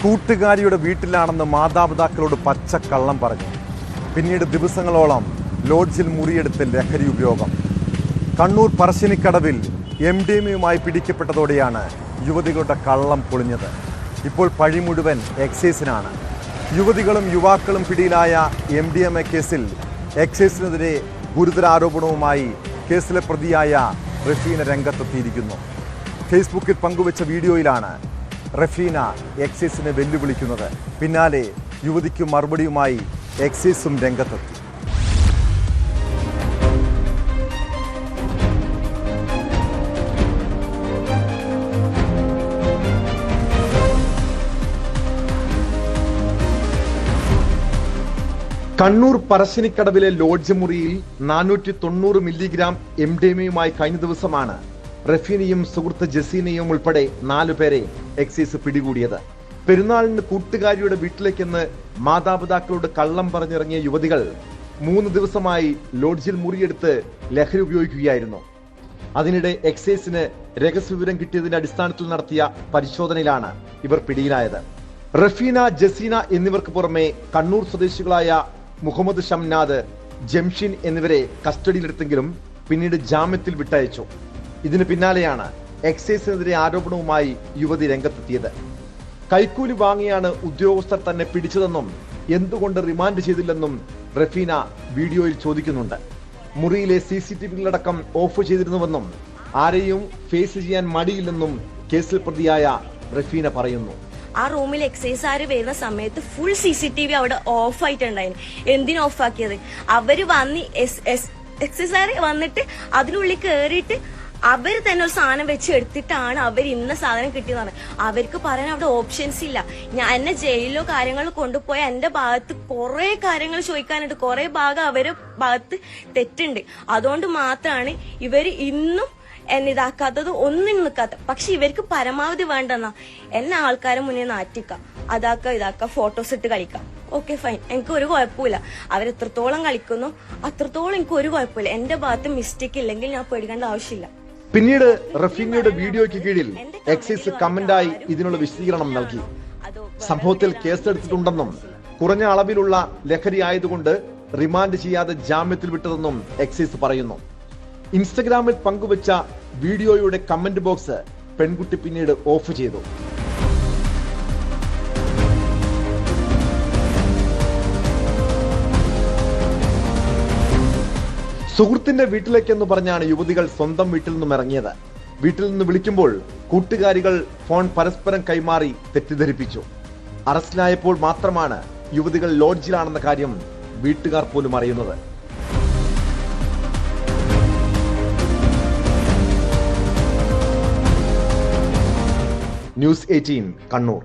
കൂട്ടുകാരിയുടെ വീട്ടിലാണെന്ന് മാതാപിതാക്കളോട് പച്ചക്കള്ളം പറഞ്ഞു. പിന്നീട് ദിവസങ്ങളോളം ലോഡ്ജിൽ മുറിയെടുത്ത് ലഹരി ഉപയോഗം. കണ്ണൂർ പറശ്ശിനിക്കടവിൽ MDMA പിടിക്കപ്പെട്ടതോടെയാണ് യുവതികളുടെ കള്ളം പൊളിഞ്ഞത്. ഇപ്പോൾ പഴി മുഴുവൻ എക്സൈസിനാണ്. യുവതികളും യുവാക്കളും പിടിയിലായ MDMA കേസിൽ എക്സൈസിനെതിരെ ഗുരുതര ആരോപണവുമായി കേസിലെ പ്രതിയായ റഫീന രംഗത്തെത്തിയിരിക്കുന്നു. ഫേസ്ബുക്കിൽ പങ്കുവച്ച വീഡിയോയിലാണ് റഫീന എക്സൈസിനെ വെല്ലുവിളിക്കുന്നത്. പിന്നാലെ യുവതിക്ക് മറുപടിയുമായി എക്സൈസും രംഗത്തെത്തി. കണ്ണൂർ പറശ്ശിനിക്കടവിലെ ലോഡ്ജ് മുറിയിൽ 490 മില്ലിഗ്രാം MDMA കഴിഞ്ഞ ദിവസമാണ് റഫീനയും സുഹൃത്ത് ജസീനയും ഉൾപ്പെടെ 4 പേരെ എക്സൈസ് പിടികൂടിയത്. പെരുന്നാളിന് കൂട്ടുകാരിയുടെ വീട്ടിലേക്കെന്ന് മാതാപിതാക്കളോട് കള്ളം പറഞ്ഞിറങ്ങിയ യുവതികൾ 3 ദിവസമായി ലോഡ്ജിൽ മുറിയെടുത്ത് ലഹരി ഉപയോഗിക്കുകയായിരുന്നു. അതിനിടെ എക്സൈസിന് രഹസ്യവിവരം കിട്ടിയതിന്റെ അടിസ്ഥാനത്തിൽ നടത്തിയ പരിശോധനയിലാണ് ഇവർ പിടിയിലായത്. റഫീന, ജസീന എന്നിവർക്ക് പുറമെ കണ്ണൂർ സ്വദേശികളായ മുഹമ്മദ് ഷംനാദ്, ജംഷിൻ എന്നിവരെ കസ്റ്റഡിയിലെടുത്തെങ്കിലും പിന്നീട് ജാമ്യത്തിൽ വിട്ടയച്ചു. ഇതിന് പിന്നാലെയാണ് എക്സൈസിനെതിരെ ആരോപണവുമായി യുവതി രംഗത്തെത്തിയത്. കൈക്കൂലി വാങ്ങിയാണ് ഉദ്യോഗസ്ഥർ തന്നെ പിടിച്ചതെന്നും എന്തുകൊണ്ട് റിമാൻഡ് ചെയ്തില്ലെന്നും റഫീന വീഡിയോയിൽ ചോദിക്കുന്നുണ്ട്. മുറിയിലെ CCTVകളടക്കം ഓഫ് ചെയ്തിരുന്നുവെന്നും ആരെയും ഫേസ് ചെയ്യാൻ മടിയില്ലെന്നും കേസിൽ പ്രതിയായ റഫീന പറയുന്നു. ആ റൂമിൽ എക്സൈസുകാര് വരുന്ന സമയത്ത് ഫുൾ CCTV അവിടെ ഓഫ് ആയിട്ടുണ്ടായിരുന്നു. എന്തിനു ഓഫ് ആക്കിയത്? അവര് വന്ന് എക്സൈസുകാര് വന്നിട്ട് അതിനുള്ളിൽ കയറിയിട്ട് അവർ തന്നെ ഒരു സാധനം വെച്ച് എടുത്തിട്ടാണ് അവർ ഇന്ന സാധനം കിട്ടിയെന്നാണ്. അവർക്ക് പറയാൻ അവിടെ ഓപ്ഷൻസ് ഇല്ല. ഞാൻ എന്നെ ജയിലിലോ കാര്യങ്ങളോ കൊണ്ടുപോയ എന്റെ ഭാഗത്ത് കുറെ കാര്യങ്ങൾ ചോദിക്കാനുണ്ട്. കുറെ ഭാഗം അവരുടെ ഭാഗത്ത് തെറ്റുണ്ട്. അതുകൊണ്ട് മാത്രമാണ് ഇവര് ഇന്നും എന്നെ ഇതാക്കാത്തത്, ഒന്നിനും നിൽക്കാത്ത. പക്ഷെ ഇവർക്ക് പരമാവധി വേണ്ടെന്നാ എന്നെ ആൾക്കാരെ മുന്നേ നാറ്റിക്കാം, ഇതാക്ക ഫോട്ടോസ് ഇട്ട് കളിക്കാം. ഓക്കെ, ഫൈൻ, എനിക്ക് ഒരു കുഴപ്പമില്ല. അവരെത്രത്തോളം കളിക്കുന്നു അത്രത്തോളം എനിക്ക് ഒരു കുഴപ്പമില്ല. എന്റെ ഭാഗത്ത് മിസ്റ്റേക്ക് ഇല്ലെങ്കിൽ ഞാൻ പേടിക്കേണ്ട ആവശ്യമില്ല. പിന്നീട് റഫീനയുടെ വീഡിയോയ്ക്ക് കീഴിൽ എക്സൈസ് കമന്റായി ഇതിനുള്ള വിശദീകരണം നൽകി. സംഭവത്തിൽ കേസെടുത്തിട്ടുണ്ടെന്നും കുറഞ്ഞ അളവിലുള്ള ലഹരി ആയതുകൊണ്ട് റിമാൻഡ് ചെയ്യാതെ ജാമ്യത്തിൽ വിട്ടതെന്നും എക്സൈസ് പറയുന്നു. ഇൻസ്റ്റഗ്രാമിൽ പങ്കുവച്ച വീഡിയോയുടെ കമന്റ് ബോക്സ് പെൺകുട്ടി പിന്നീട് ഓഫ് ചെയ്തു. സുഹൃത്തിന്റെ വീട്ടിലേക്കെന്ന് പറഞ്ഞാണ് യുവതികൾ സ്വന്തം വീട്ടിൽ നിന്നും ഇറങ്ങിയത്. വീട്ടിൽ നിന്ന് വിളിക്കുമ്പോൾ കൂട്ടുകാരികൾ ഫോൺ പരസ്പരം കൈമാറി തെറ്റിദ്ധരിപ്പിച്ചു. അറസ്റ്റിലായപ്പോൾ മാത്രമാണ് യുവതികൾ ലോഡ്ജിലാണെന്ന കാര്യം വീട്ടുകാർ പോലും അറിയുന്നത്. ന്യൂസ് 18 കണ്ണൂർ.